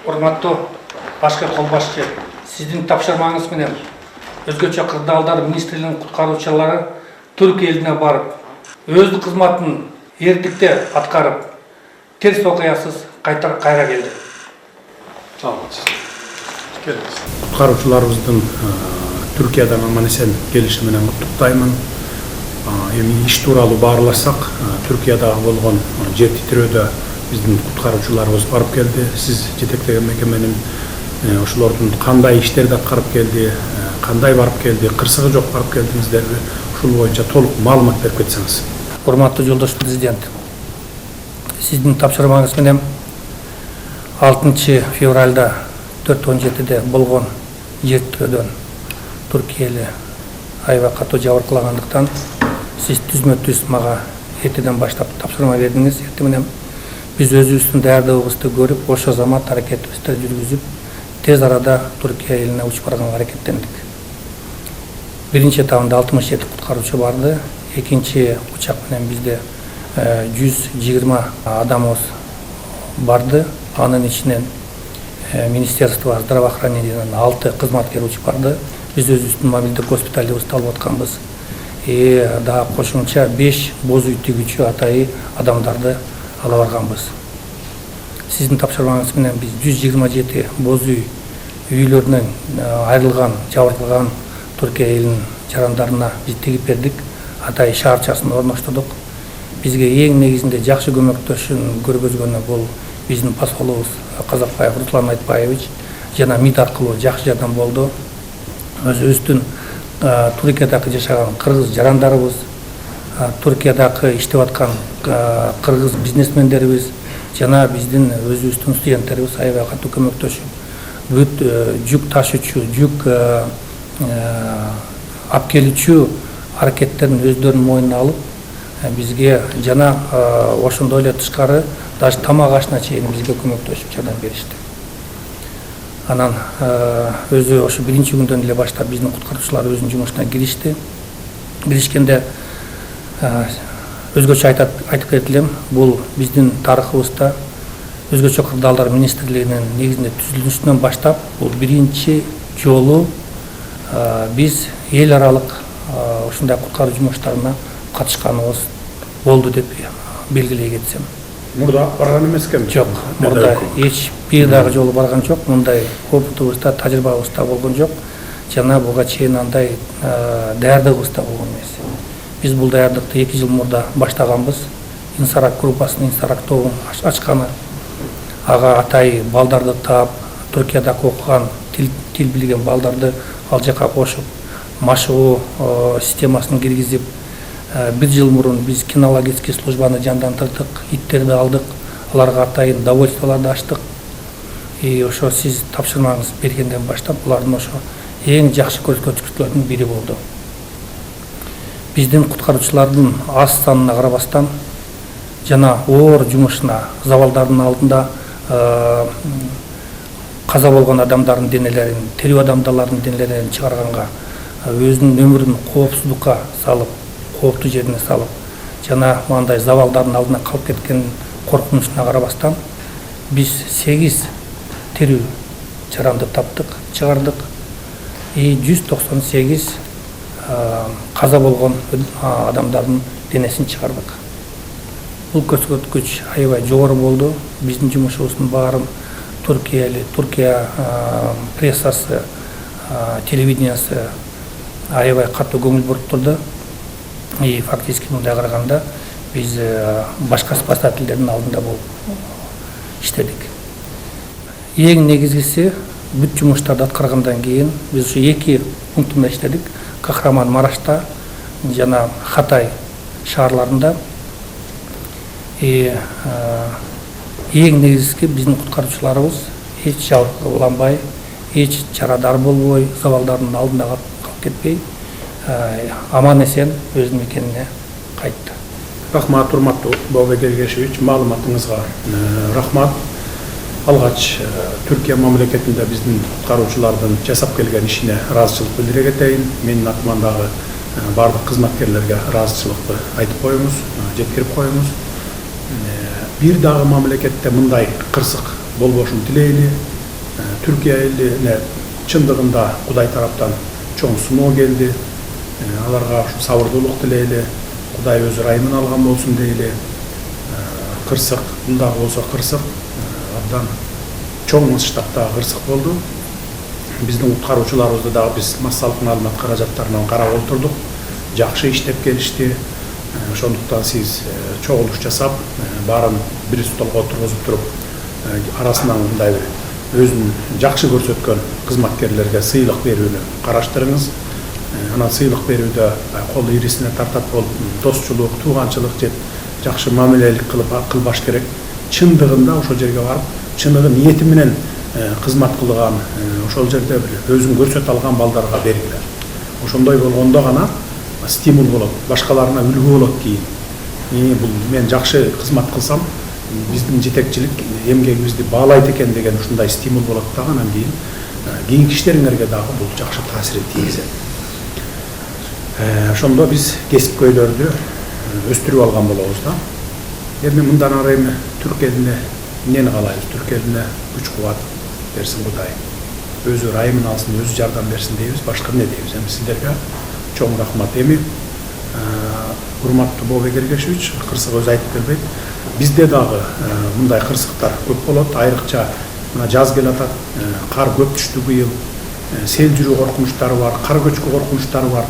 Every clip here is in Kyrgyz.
Урматтуу башкы кол башчы, сиздин тапшырмаңыз менен өзгөчө кырдаалдар министрлигинин куткаруучулары Түркия элине барып, өздүк кызматын эркинде аткарып, терс окуясыз кайра келди. Куткаруучуларыбыздын Түркиядан аман-эсен келиши менен куттуктаймын. Эми иш тууралуу баарласак, Түркияда болгон жер титирөөдө биздин куткаруучуларыбыз барып келди. Сиз жетектеген мекеменин ошолордун кандай иштерди аткарып келди, кандай барып келди, кырсыгы жок барып келдиңиздерби? Ушул боюнча толук маалымат берип кетсеңиз. Урматтуу жолдош президент, сиздин тапшырмаңыз менен 6 февралда 4:17 болгон жер титирөөдөн Түркия эли аябай катуу жабыркагандыктан сиз түзмө-түз мага эртеден баштап тапшырма бердиңиз. Эртең менен биз өзүбүздүн даярдыгыбызды көрүп, ошо замат аракетибизди жүргүзүп, тез арада Түркия элине учуп барганга аракеттендик. Биринчи этабында 67 куткаруучу барды. Экинчи учак менен бизде 120 адамыбыз барды. Анын ичинен Министерство здравоохранениянын 6 кызматкер учуп барды. Биз өзүбүздүн мобилдик госпиталыбызды алып атканбыз. Да кошумча 5 боз үй тигүүчү атайы адамдарды ала барганбыз. Сиздин тапшырмаңыз менен биз 127 боз үй үйлөрүнөн айрылган, жабыркалган Түркия элинин жарандарына биз тигип бердик. Атайы шаарчасын орноштурдук. Бизге эң негизинде жакшы көмөктөшүн көргөзгөнү бул биздин посолубуз Казакбаев Руслан Айтбаевич жана МИД аркылуу жакшы жардам болду. Өзүбүздүн Түркиядагы жашаган кыргыз жарандарыбыз, Түркиядагы иштеп аткан кыргыз бизнесмендерибиз жана биздин өзүбүздүн студенттерибиз аябай катуу көмөктөшүп, бүт жүк ташуучу, жүк алып келүүчү аракеттерин өздөрүнүн мойнуна алып, бизге жана ошондой эле тышкары даже тамак ашына чейин бизге көмөктөшүп жардам беришти. Анан өзү ошо биринчи күндөн эле баштап биздин куткаруучулар өзүнүн жумушуна киришкенде өзгөчө айтып кетилем, бул биздин тарыхыбызда өзгөчө кырдаалдар министрлигинин негизинде түзүлүшүнөн баштап бул биринчи жолу биз эл аралык ушундай куткаруу жумуштарына катышканыбыз болду деп белгилей кетсем. Мурда барган эмес экенби? Жок, мурда эч бир дагы жолу барган жок. Мындай опытыбызда, тажрыйбабызда болгон жок. Жана буга чейин андай даярдыгыбызда болгон эмес. Биз бул даярдыкты 2 жыл мурда баштаганбыз. Инсарак группасынын Инсарак тобун ачканы. Ага атайы балдарды таап, Түркияда окуган, тил билген балдарды ал жака кошуп, машыгуу системасын киргизип, 1 жыл мурун биз кинологический службаны жандандырдык, иттерди алдык, аларга атайын довольстволарды ачтык. Ошо сиз тапшырмаңыз бергенден баштап булардын ошо эң жакшы көрсөткүчтөрдүн бири болду. Биздин куткаруучулардын аз санына карабастан жана оор жумушуна, завалдардын алдында каза болгон адамдардын денелерин, тирүү адамдардын денелерин чыгарганга, өзүнүн өмүрүн коопсуздукка салып, кооптуу жерине салып, жана мындай завалдардын алдына калып кеткен коркунучуна карабастан биз 8 тирүү жаранды таптык, чыгардык. 198 каза болгон адамдардын денесин чыгардык. Бул көрсөткүч аябай жогору болду. Биздин жумушубуздун баарын Түркия прессасы, телевидениясы аябай катуу көңүл буруп турду. Фактически мындай караганда биз башка спасательдердин алдында болуп иштедик. Эң негизгиси бүт жумуштарды аткаргандан кийин биз ушу 2 пунктунда иштедик. Кахраман Марашта жана Хатай шаарларында. Эң негизги биздин куткаруучуларыбыз эч жабыркаланбай, эч чарадар болбой, завалдардын алдында калып кетпей, аман эсен өзүнүн мекенине кайтты. Рахмат, урматтуу Баубек Эргешевич, маалыматыңызга рахмат. Алгач Түркия мамлекетинде биздин куткаруучулардын жасап келген ишине ыраазычылык билдире кетейин. Менин атыман дагы бардык кызматкерлерге ыраазычылыкты айтып коюңуз, жеткирип коюңуз. Бир дагы мамлекетте мындай кырсык болбошун тилейли. Türkiye eline çındığında Kuday taraftan çoğun sunoo geldi. Alarga şu sabırlılık dileyli, Kuday öz rayımın algan olsun deyli. Kırsık, bunda olsa kırsık, abdan çoğun ışıkta kırsık oldu. Bizden kutkarıcılarımızda da biz masallık malumat karajatlarından qarab oturduk. Жақшы işlep gelişti. Şonduktan siz çoğuluş jasap, bарын bir stolga oturguzup turup, arasından bunday özünü жақшы көрсөtkön kızmatkerlerge sıylık berүүnü karaştırыңız. Ana sıylık berүүдө kol irisine tartat bolup, dostçuluk, tuğançılık jet жақшы mamelelik kılbaş gerek. Çındığında oşo jerge barıp, çındığın niyeti menen kızmat kılgan, oşol jerde bir özün көрсөt algan baldarga bergiler. Oşondoy болгондо gana стимул болот, башкаларына үлгү болот кийин. Бул мен жакшы кызмат кылсам, биздин жетекчилик эмгегибизди баалайт экен деген ушундай стимул болот да, анан кийин кийинки иштериңерге дагы бул жакшы таасир тийгизет. Ошондо биз кесипкөйлөрдү өстүрүп алган болобуз да. Эми мындан ары эми түрк элине эмнени каалайбыз? Түрк элине күч кубат берсин Кудай. Өзү райымын алсын, өзү жардам берсин дейбиз, башка эмне дейбиз? Эми сиздерге çoğun rahmat. Emi Hurmatlı Bobek Ergeshevich, kırsık öz aytıp kelbeyt. Bizde dağı bunday kırsıklar köp bolot. Ayrıkça jaz gel atat, kar köp düştü bu yıl. Sel жүрүү korkunçları var, kar göçkü korkunçları var.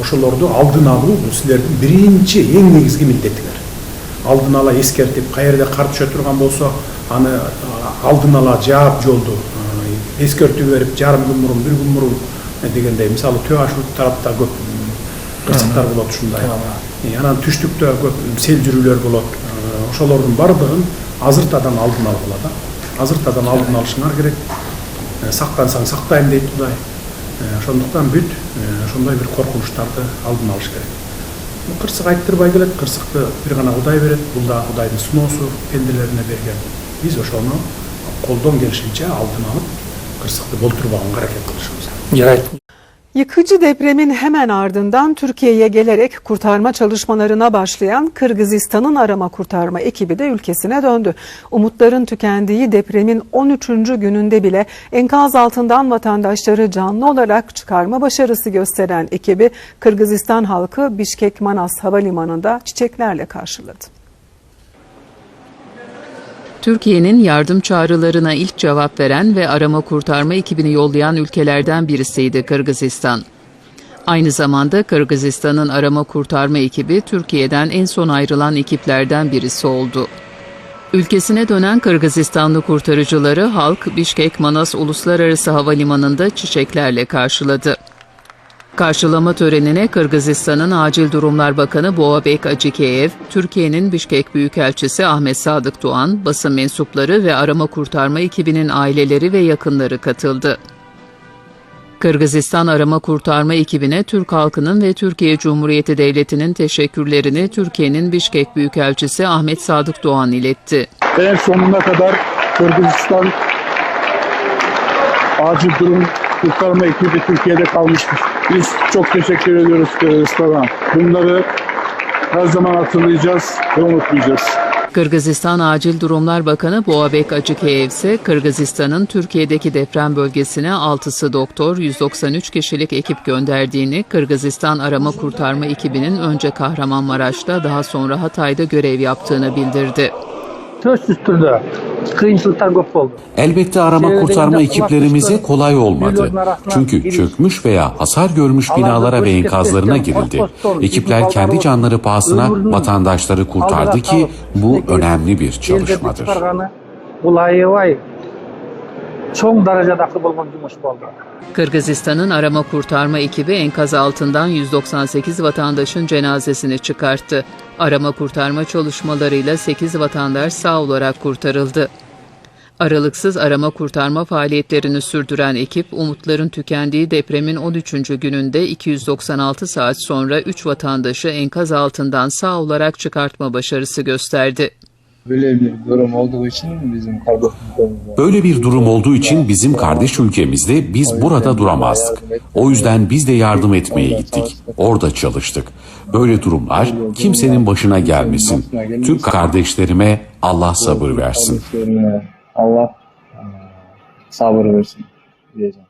Oşolordu aldın alуу bu sizlerдің birinci, eң негизги милдетиңер. Aldın ala eskertip, qayerде kar düşө turgan bolsa, аны aldın ala jaap joldu eskertip berip, жарым күн мурун, bir gün murun degендей, мисалы төө ашу тарапта көп кырсыктар болот ушундай. Анан түштүктө көп сел жүрүүлөр болот. Ошолордун бардыгын азыртадан алдын алгыла да. Азыртадан алдын алышыңар керек. Сактансаң сактайм дейт Кудай. Ошондуктан бүт ошондой бир коркунучтарды алдын алыш керек. Кырсык айттырбай келет, кырсыкты бир гана Кудай берет. Бул да Кудайдын суноосу пенделерине берген. Биз ошону колдон келишинче алдын алып, kırsıklı bolturbaganга hareket kılışımız. Yıkıcı depremin hemen ardından Türkiye'ye gelerek kurtarma çalışmalarına başlayan Kırgızistan'ın arama kurtarma ekibi de ülkesine döndü. Umutların tükendiği depremin 13. gününde bile enkaz altından vatandaşları canlı olarak çıkarma başarısı gösteren ekibi Kırgızistan halkı Bişkek Manas Havalimanı'nda çiçeklerle karşıladı. Türkiye'nin yardım çağrılarına ilk cevap veren ve arama kurtarma ekibini yollayan ülkelerden birisiydi Kırgızistan. Aynı zamanda Kırgızistan'ın arama kurtarma ekibi Türkiye'den en son ayrılan ekiplerden birisi oldu. Ülkesine dönen Kırgızistanlı kurtarıcıları halk Bişkek Manas Uluslararası Havalimanı'nda çiçeklerle karşıladı. Karşılama törenine Kırgızistan'ın Acil Durumlar Bakanı Boabek Acikeyev, Türkiye'nin Bişkek Büyükelçisi Ahmet Sadık Doğan, basın mensupları ve arama kurtarma ekibinin aileleri ve yakınları katıldı. Kırgızistan arama kurtarma ekibine Türk halkının ve Türkiye Cumhuriyeti Devleti'nin teşekkürlerini Türkiye'nin Bişkek Büyükelçisi Ahmet Sadık Doğan iletti. En sonuna kadar Kırgızistan acil durum kurtarma ekibi Türkiye'de kalmıştır. Biz çok teşekkür ediyoruz Kırgızistan'a. Bunları her zaman hatırlayacağız ve unutmayacağız. Kırgızistan Acil Durumlar Bakanı Boabek Acikeyev ise Kırgızistan'ın Türkiye'deki deprem bölgesine 6'sı doktor, 193 kişilik ekip gönderdiğini, Kırgızistan arama kurtarma ekibinin önce Kahramanmaraş'ta daha sonra Hatay'da görev yaptığını bildirdi. Elbette arama kurtarma ekiplerimize kolay olmadı. Çünkü çökmüş veya hasar görmüş binalara ve enkazlarına girildi. Ekipler kendi canları pahasına vatandaşları kurtardı ki bu önemli bir çalışmadır. Kırgızistan'ın arama kurtarma ekibi enkaz altından 198 vatandaşın cenazesini çıkarttı. Arama kurtarma çalışmalarıyla 8 vatandaş sağ olarak kurtarıldı. Aralıksız arama kurtarma faaliyetlerini sürdüren ekip, umutların tükendiği depremin 13. gününde 296 saat sonra 3 vatandaşı enkaz altından sağ olarak çıkartma başarısı gösterdi. Böyle bir durum olduğu için bizim kardeş ülkemizde biz burada duramazdık. O yüzden biz de yardım etmeye gittik. Orada çalıştık. Böyle durumlar kimsenin başına gelmesin. Türk kardeşlerime Allah sabır versin. Allah sabır versin diyeceğim.